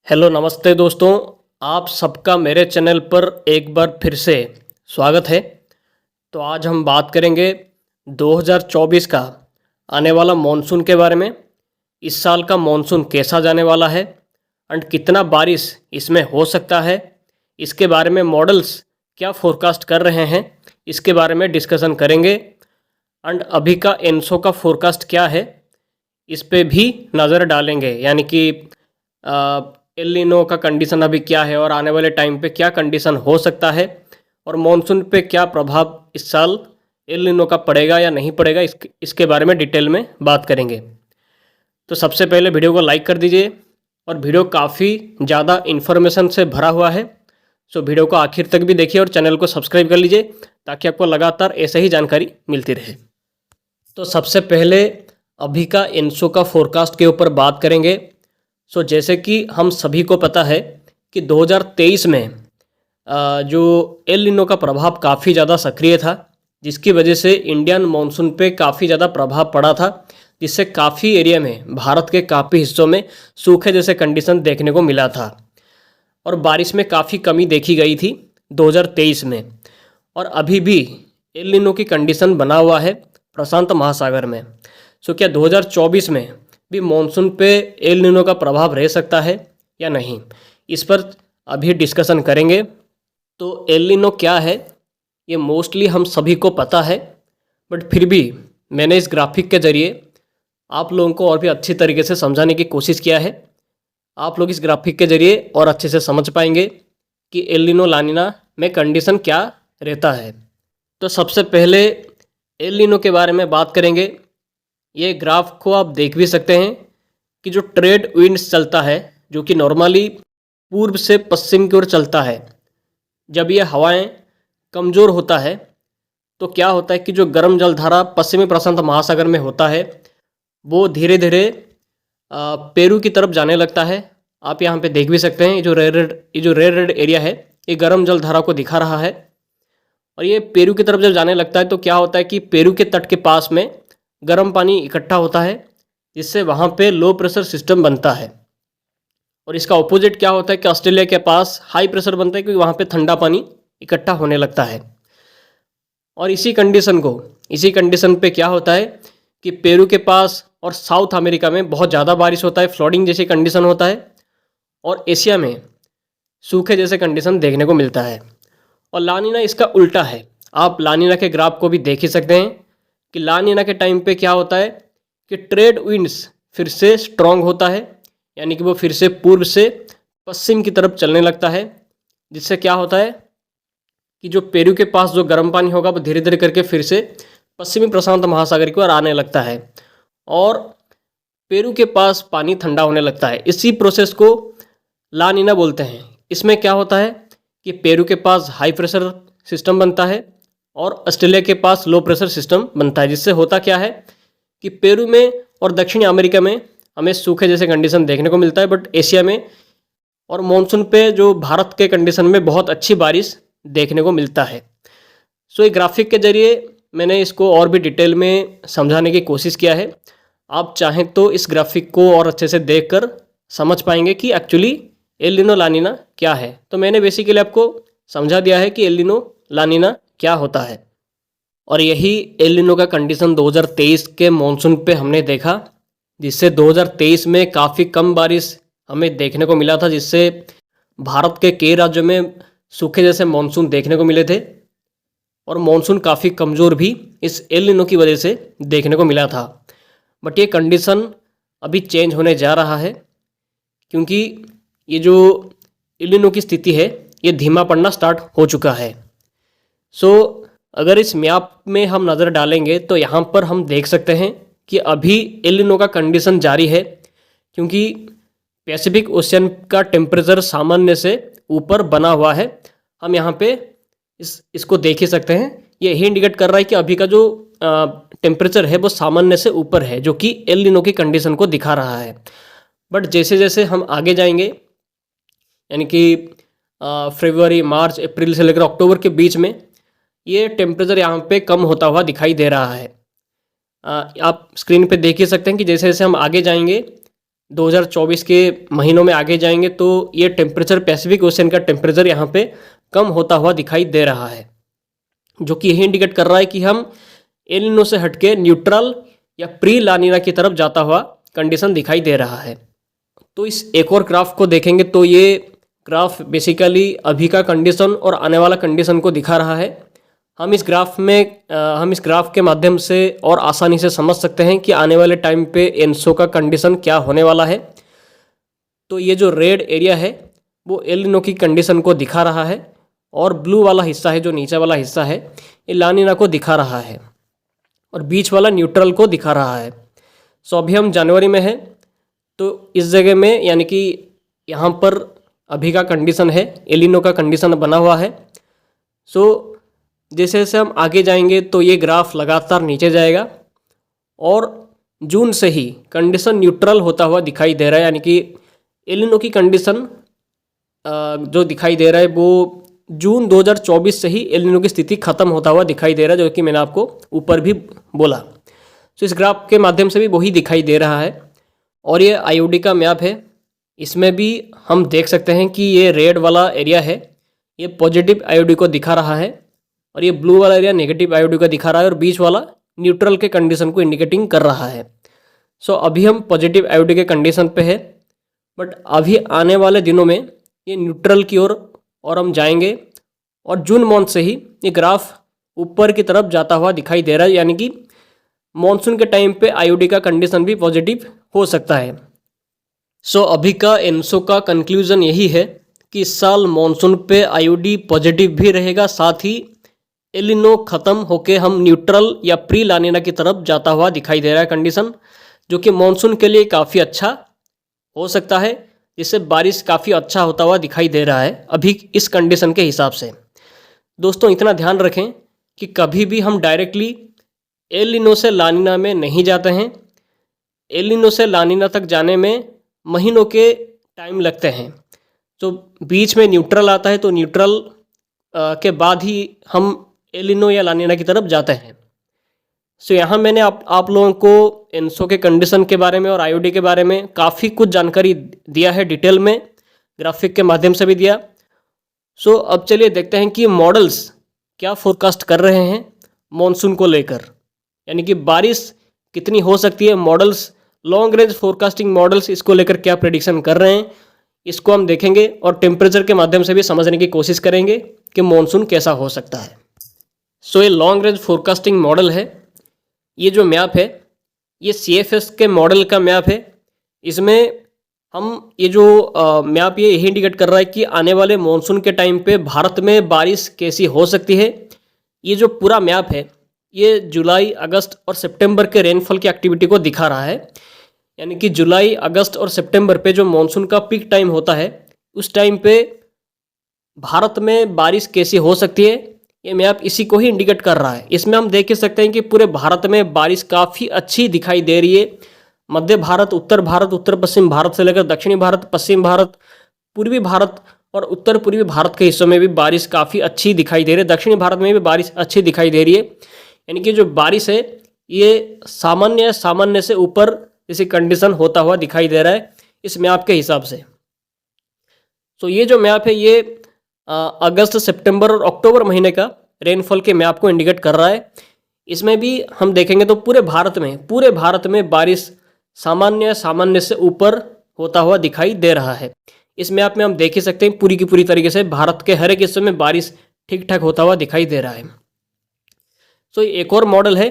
Hello नमस्ते दोस्तों। आप सबका मेरे चैनल पर एक बार फिर से स्वागत है। तो आज हम बात करेंगे 2024 का आने वाला मॉनसून के बारे में। इस साल का मॉनसून कैसा जाने वाला है एंड कितना बारिश इसमें हो सकता है, इसके बारे में मॉडल्स क्या फोरकास्ट कर रहे हैं, इसके बारे में डिस्कशन करेंगे। एंड अभी का एनसो का फोरकास्ट क्या है इस पे भी नज़र डालेंगे, यानी कि एल नीनो का कंडीशन अभी क्या है और आने वाले टाइम पे क्या कंडीशन हो सकता है और मॉनसून पे क्या प्रभाव इस साल एल नीनो का पड़ेगा या नहीं पड़ेगा, इसके बारे में डिटेल में बात करेंगे। तो सबसे पहले वीडियो को लाइक कर दीजिए और वीडियो काफ़ी ज़्यादा इन्फॉर्मेशन से भरा हुआ है, सो वीडियो को आखिर तक भी देखिए और चैनल को सब्सक्राइब कर लीजिए ताकि आपको लगातार ऐसे ही जानकारी मिलती रहे। तो सबसे पहले अभी का एनसो का फोरकास्ट के ऊपर बात करेंगे। सो जैसे कि हम सभी को पता है कि 2023 में जो एल नीनो का प्रभाव काफ़ी ज़्यादा सक्रिय था, जिसकी वजह से इंडियन मॉनसून पे काफ़ी ज़्यादा प्रभाव पड़ा था, जिससे काफ़ी एरिया में, भारत के काफ़ी हिस्सों में सूखे जैसे कंडीशन देखने को मिला था और बारिश में काफ़ी कमी देखी गई थी 2023 में। और अभी भी एल नीनो की कंडीशन बना हुआ है प्रशांत महासागर में। सो क्या 2024 में भी मॉनसून पे एल नीनो का प्रभाव रह सकता है या नहीं, इस पर अभी डिस्कशन करेंगे। तो एल नीनो क्या है ये मोस्टली हम सभी को पता है, बट फिर भी मैंने इस ग्राफिक के ज़रिए आप लोगों को और भी अच्छी तरीके से समझाने की कोशिश किया है। आप लोग इस ग्राफिक के ज़रिए और अच्छे से समझ पाएंगे कि एल नीनो ला नीना में कंडीशन क्या रहता है। तो सबसे पहले एल नीनो के बारे में बात करेंगे। ये ग्राफ को आप देख भी सकते हैं कि जो ट्रेड विंड्स चलता है, जो कि नॉर्मली पूर्व से पश्चिम की ओर चलता है, जब ये हवाएं कमज़ोर होता है तो क्या होता है कि जो गर्म जलधारा पश्चिमी प्रशांत महासागर में होता है वो धीरे धीरे पेरू की तरफ जाने लगता है। आप यहाँ पे देख भी सकते हैं, ये जो रेड एरिया है ये गर्म जलधारा को दिखा रहा है और ये पेरू की तरफ जब जाने लगता है तो क्या होता है कि पेरू के तट के पास में गर्म पानी इकट्ठा होता है, जिससे वहाँ पे लो प्रेशर सिस्टम बनता है। और इसका ऑपोजिट क्या होता है कि ऑस्ट्रेलिया के पास हाई प्रेशर बनता है, क्योंकि वहाँ पे ठंडा पानी इकट्ठा होने लगता है। और इसी कंडीशन पे क्या होता है कि पेरू के पास और साउथ अमेरिका में बहुत ज़्यादा बारिश होता है, फ्लडिंग जैसी कंडीशन होता है, और एशिया में सूखे जैसे कंडीशन देखने को मिलता है। और ला नीना इसका उल्टा है। आप ला नीना के ग्राफ को भी देख ही सकते हैं कि ला नीना के टाइम पे क्या होता है कि ट्रेड विंड्स फिर से स्ट्रांग होता है, यानी कि वो फिर से पूर्व से पश्चिम की तरफ चलने लगता है, जिससे क्या होता है कि जो पेरू के पास जो गर्म पानी होगा वो धीरे धीरे करके फिर से पश्चिमी प्रशांत महासागर की ओर आने लगता है और पेरू के पास पानी ठंडा होने लगता है। इसी प्रोसेस को ला नीना बोलते हैं। इसमें क्या होता है कि पेरू के पास हाई प्रेशर सिस्टम बनता है और ऑस्ट्रेलिया के पास लो प्रेशर सिस्टम बनता है, जिससे होता क्या है कि पेरू में और दक्षिणी अमेरिका में हमें सूखे जैसे कंडीशन देखने को मिलता है, बट एशिया में और मॉनसून पे जो भारत के कंडीशन में बहुत अच्छी बारिश देखने को मिलता है। सो ये ग्राफिक के ज़रिए मैंने इसको और भी डिटेल में समझाने की कोशिश किया है। आप चाहें तो इस ग्राफिक को और अच्छे से देखकर समझ पाएंगे कि एक्चुअली एल नीनो ला नीना क्या है। तो मैंने बेसिकली आपको समझा दिया है कि एल नीनो ला नीना क्या होता है। और यही एल नीनो का कंडीशन 2023 के मॉनसून पे हमने देखा, जिससे 2023 में काफ़ी कम बारिश हमें देखने को मिला था, जिससे भारत के कई राज्यों में सूखे जैसे मॉनसून देखने को मिले थे और मॉनसून काफ़ी कमज़ोर भी इस एल नीनो की वजह से देखने को मिला था। बट ये कंडीशन अभी चेंज होने जा रहा है, क्योंकि ये जो एल नीनो की स्थिति है ये धीमा पड़ना स्टार्ट हो चुका है। सो अगर इस मैप में हम नज़र डालेंगे तो यहाँ पर हम देख सकते हैं कि अभी एल नीनो का कंडीशन जारी है, क्योंकि पैसिफिक ओशियन का टेम्परेचर सामान्य से ऊपर बना हुआ है। हम यहाँ पे इसको देख ही सकते हैं। ये यही इंडिकेट कर रहा है कि अभी का जो टेम्परेचर है वो सामान्य से ऊपर है, जो कि एल नीनो की कंडीशन को दिखा रहा है। बट जैसे जैसे हम आगे जाएंगे, यानी कि फरवरी, मार्च, अप्रैल से लेकर अक्टूबर के बीच में ये टेम्परेचर यहाँ पे कम होता हुआ दिखाई दे रहा है। आप स्क्रीन पे देख ही सकते हैं कि जैसे जैसे हम आगे जाएंगे 2024 के महीनों में आगे जाएंगे तो ये टेम्परेचर, पैसिफिक ओशन का टेम्परेचर यहाँ पे कम होता हुआ दिखाई दे रहा है, जो कि यही इंडिकेट कर रहा है कि हम एल निनो से हटके न्यूट्रल या प्री लानिना की तरफ जाता हुआ कंडीशन दिखाई दे रहा है। तो इस एक और ग्राफ को देखेंगे तो ये ग्राफ बेसिकली अभी का कंडीशन और आने वाला कंडीशन को दिखा रहा है। हम इस ग्राफ के माध्यम से और आसानी से समझ सकते हैं कि आने वाले टाइम पे एनसो का कंडीशन क्या होने वाला है। तो ये जो रेड एरिया है वो एल निनो की कंडीशन को दिखा रहा है और ब्लू वाला हिस्सा है, जो नीचे वाला हिस्सा है, ये लानिना को दिखा रहा है और बीच वाला न्यूट्रल को दिखा रहा है। सो अभी हम जनवरी में हैं, तो इस जगह में यानी कि यहाँ पर अभी का कंडीशन है, एल निनो का कंडीशन बना हुआ है। सो जैसे जैसे हम आगे जाएंगे तो ये ग्राफ लगातार नीचे जाएगा और जून से ही कंडीशन न्यूट्रल होता हुआ दिखाई दे रहा है, यानी कि एल निनो की कंडीशन जो दिखाई दे रहा है वो जून 2024 से ही एल निनो की स्थिति खत्म होता हुआ दिखाई दे रहा है, जो कि मैंने आपको ऊपर भी बोला। तो इस ग्राफ के माध्यम से भी वही दिखाई दे रहा है। और ये आईओडी का मैप है, इसमें भी हम देख सकते हैं कि ये रेड वाला एरिया है, ये पॉजिटिव आईओडी को दिखा रहा है और ये ब्लू वाला एरिया नेगेटिव आईओडी को दिखा रहा है और बीच वाला न्यूट्रल के कंडीशन को इंडिकेटिंग कर रहा है। सो अभी हम पॉजिटिव आईओडी के कंडीशन पे है, बट अभी आने वाले दिनों में ये न्यूट्रल की ओर और हम जाएंगे और जून मंथ से ही ये ग्राफ ऊपर की तरफ जाता हुआ दिखाई दे रहा है, यानी कि मॉनसून के टाइम पे आईओडी का कंडीशन भी पॉजिटिव हो सकता है। सो अभी का एनसो का कंक्लूजन यही है कि इस साल मॉनसून पे आईओडी पॉजिटिव भी रहेगा, साथ ही एल निनो ख़त्म होके हम न्यूट्रल या प्री लानिना की तरफ जाता हुआ दिखाई दे रहा है कंडीशन, जो कि मॉनसून के लिए काफ़ी अच्छा हो सकता है, जिससे बारिश काफ़ी अच्छा होता हुआ दिखाई दे रहा है अभी इस कंडीशन के हिसाब से। दोस्तों इतना ध्यान रखें कि कभी भी हम डायरेक्टली एल निनो से लानिना में नहीं जाते हैं। एल निनो से लानिना तक जाने में महीनों के टाइम लगते हैं। तो बीच में न्यूट्रल आता है, तो न्यूट्रल के बाद ही हम एल निनो या लानिना की तरफ जाते हैं। सो यहाँ मैंने आप लोगों को एनसो के कंडीशन के बारे में और आईओडी के बारे में काफ़ी कुछ जानकारी दिया है, डिटेल में ग्राफिक के माध्यम से भी दिया। सो अब चलिए देखते हैं कि मॉडल्स क्या फोरकास्ट कर रहे हैं मॉनसून को लेकर, यानी कि बारिश कितनी हो सकती है। Models, long range forecasting models इसको लेकर क्या प्रेडिक्शन कर रहे हैं, इसको हम देखेंगे और टेम्परेचर के माध्यम से भी समझने की कोशिश करेंगे कि मॉनसून कैसा हो सकता है। सो ये लॉन्ग रेंज फोरकास्टिंग मॉडल है। ये जो मैप है ये CFS के मॉडल का मैप है। इसमें हम ये जो मैप ये यही इंडिकेट कर रहा है कि आने वाले मॉनसून के टाइम पे भारत में बारिश कैसी हो सकती है। ये जो पूरा मैप है ये जुलाई, अगस्त और सितंबर के रेनफॉल की एक्टिविटी को दिखा रहा है, यानी कि जुलाई, अगस्त और सितंबर पे जो मॉनसून का पीक टाइम होता है उस टाइम पे भारत में बारिश कैसी हो सकती है, ये मैप इसी को ही इंडिकेट कर रहा है। इसमें हम देख सकते हैं कि पूरे भारत में बारिश काफ़ी अच्छी दिखाई दे रही है। मध्य भारत, उत्तर पश्चिम भारत से लेकर दक्षिणी भारत, पश्चिम भारत, पूर्वी भारत और उत्तर पूर्वी भारत के हिस्सों में भी बारिश काफ़ी अच्छी दिखाई दे रही है। दक्षिणी भारत में भी बारिश अच्छी दिखाई दे रही है, यानी कि जो बारिश है ये सामान्य से ऊपर जैसी कंडीशन होता हुआ दिखाई दे रहा है इस मैप के हिसाब से। तो ये जो मैप है ये अगस्त, सितंबर और अक्टूबर महीने का रेनफॉल के मैप को इंडिकेट कर रहा है। इसमें भी हम देखेंगे तो पूरे भारत में बारिश सामान्य से ऊपर होता हुआ दिखाई दे रहा है। इस मैप में हम देख ही सकते हैं पूरी की पूरी तरीके से भारत के हर एक हिस्से में बारिश ठीक ठाक होता हुआ दिखाई दे रहा है। तो एक और मॉडल है,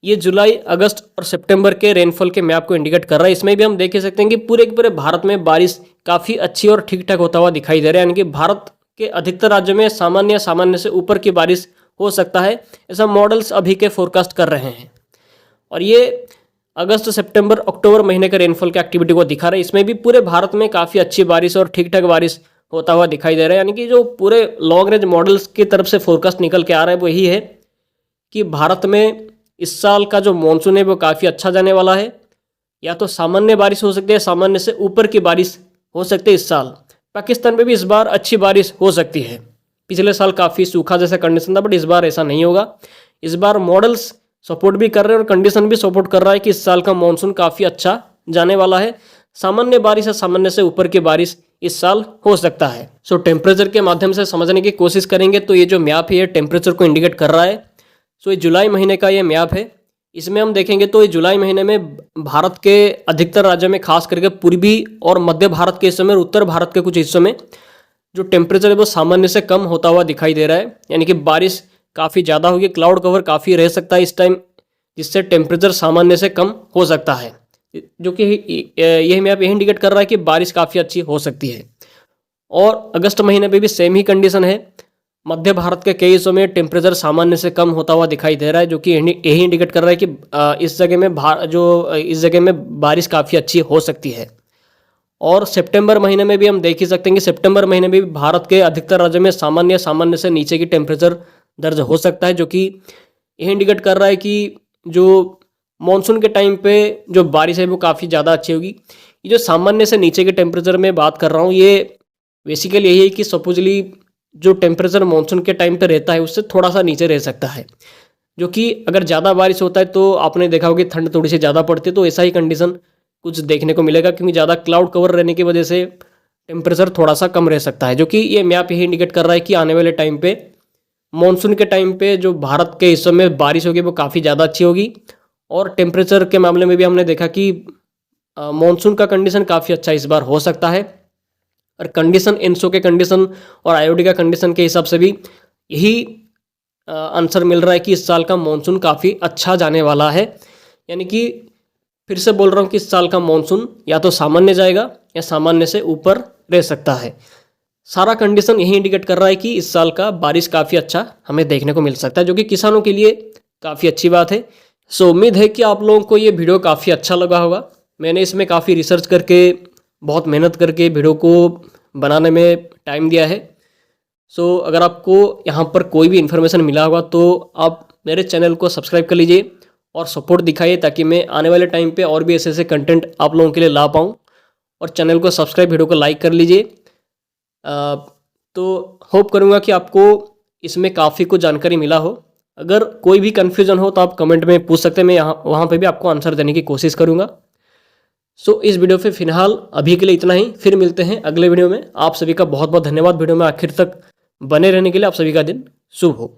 ये जुलाई, अगस्त और सितंबर के रेनफॉल के मैप को इंडिकेट कर रहा है। इसमें भी हम देख ही सकते हैं कि पूरे के पूरे भारत में बारिश काफ़ी अच्छी और ठीक ठाक होता हुआ दिखाई दे रहा है, यानी कि भारत के अधिकतर राज्यों में सामान्य से ऊपर की बारिश हो सकता है, ऐसा मॉडल्स अभी के फोरकास्ट कर रहे हैं। और ये अगस्त, सितंबर, अक्टूबर महीने के रेनफॉल की एक्टिविटी को दिखा रहा है। इसमें भी पूरे भारत में काफ़ी अच्छी बारिश और ठीक ठाक बारिश होता हुआ दिखाई दे रहा है, यानी कि जो पूरे लॉन्ग रेंज मॉडल्स की तरफ से फोरकास्ट निकल के आ रहा है वो यही है कि भारत में इस साल का जो मानसून है वो काफ़ी अच्छा जाने वाला है। या तो सामान्य बारिश हो सकती है, सामान्य से ऊपर की बारिश हो सकती है इस साल। पाकिस्तान में भी इस बार अच्छी बारिश हो सकती है। पिछले साल काफ़ी सूखा जैसा कंडीशन था, बट इस बार ऐसा नहीं होगा। इस बार मॉडल्स सपोर्ट भी कर रहे हैं और कंडीशन भी सपोर्ट कर रहा है कि इस साल का मानसून काफ़ी अच्छा जाने वाला है। सामान्य बारिश या सामान्य से ऊपर की बारिश इस साल हो सकता है। सो टेम्परेचर के माध्यम से समझने की कोशिश करेंगे तो ये जो मैप है ये टेम्परेचर को इंडिकेट कर रहा है। सो ये जुलाई महीने का ये मैप है। इसमें हम देखेंगे तो ये जुलाई महीने में भारत के अधिकतर राज्यों में, खास करके पूर्वी और मध्य भारत के हिस्सों में और उत्तर भारत के कुछ हिस्सों में जो टेम्परेचर है वो सामान्य से कम होता हुआ दिखाई दे रहा है। यानी कि बारिश काफ़ी ज़्यादा होगी, क्लाउड कवर काफ़ी रह सकता है इस टाइम, जिससे टेम्परेचर सामान्य से कम हो सकता है। जो कि यही मैप यही इंडिकेट कर रहा है कि बारिश काफ़ी अच्छी हो सकती है। और अगस्त महीने में भी सेम ही कंडीशन है। मध्य भारत के कई हिस्सों में टेम्परेचर सामान्य से कम होता हुआ दिखाई दे रहा है, जो कि यही इंडिकेट कर रहा है कि इस जगह में बारिश काफ़ी अच्छी हो सकती है। और सितंबर महीने में भी हम देख ही सकते हैं कि सितंबर महीने में भी भारत के अधिकतर राज्यों में सामान्य से नीचे की टेम्परेचर दर्ज हो सकता है, जो कि यह इंडिकेट कर रहा है कि जो मॉनसून के टाइम पे जो बारिश है वो काफ़ी ज़्यादा अच्छी होगी। ये जो सामान्य से नीचे के टेम्परेचर में बात कर रहा हूँ, ये बेसिकली यही है कि सपोजली जो टेम्परेचर मॉनसून के टाइम पे रहता है उससे थोड़ा सा नीचे रह सकता है, जो कि अगर ज़्यादा बारिश होता है तो आपने देखा होगा कि ठंड थोड़ी सी ज़्यादा पड़ती है। तो ऐसा ही कंडीशन कुछ देखने को मिलेगा, क्योंकि ज़्यादा क्लाउड कवर रहने की वजह से टेम्परेचर थोड़ा सा कम रह सकता है, जो कि ये मैप यही इंडिकेट कर रहा है कि आने वाले टाइम पे मॉनसून के टाइम पे जो भारत के हिस्सों में बारिश होगी वो काफ़ी ज़्यादा अच्छी होगी। और टेम्परेचर के मामले में भी हमने देखा कि मॉनसून का कंडीशन काफ़ी अच्छा इस बार हो सकता है। और कंडीशन एनसो के कंडीशन और आईओडी का कंडीशन के हिसाब से भी यही आंसर मिल रहा है कि इस साल का मॉनसून काफ़ी अच्छा जाने वाला है। यानी कि फिर से बोल रहा हूँ कि इस साल का मॉनसून या तो सामान्य जाएगा या सामान्य से ऊपर रह सकता है। सारा कंडीशन यही इंडिकेट कर रहा है कि इस साल का बारिश काफ़ी अच्छा हमें देखने को मिल सकता है, जो कि किसानों के लिए काफ़ी अच्छी बात है। सो उम्मीद है कि आप लोगों को ये वीडियो काफ़ी अच्छा लगा होगा। मैंने इसमें काफ़ी रिसर्च करके, बहुत मेहनत करके वीडियो को बनाने में टाइम दिया है। सो अगर आपको यहाँ पर कोई भी इन्फॉर्मेशन मिला होगा तो आप मेरे चैनल को सब्सक्राइब कर लीजिए और सपोर्ट दिखाइए, ताकि मैं आने वाले टाइम पे और भी ऐसे ऐसे कंटेंट आप लोगों के लिए ला पाऊँ। और चैनल को सब्सक्राइब, वीडियो को लाइक कर लीजिए। तो होप करूँगा कि आपको इसमें काफ़ी कुछ जानकारी मिला हो। अगर कोई भी कन्फ्यूज़न हो तो आप कमेंट में पूछ सकते हैं, मैं वहाँ पे भी आपको आंसर देने की कोशिश करूँगा। सो इस वीडियो पे फिलहाल अभी के लिए इतना ही, फिर मिलते हैं अगले वीडियो में। आप सभी का बहुत बहुत धन्यवाद वीडियो में आखिर तक बने रहने के लिए। आप सभी का दिन शुभ हो।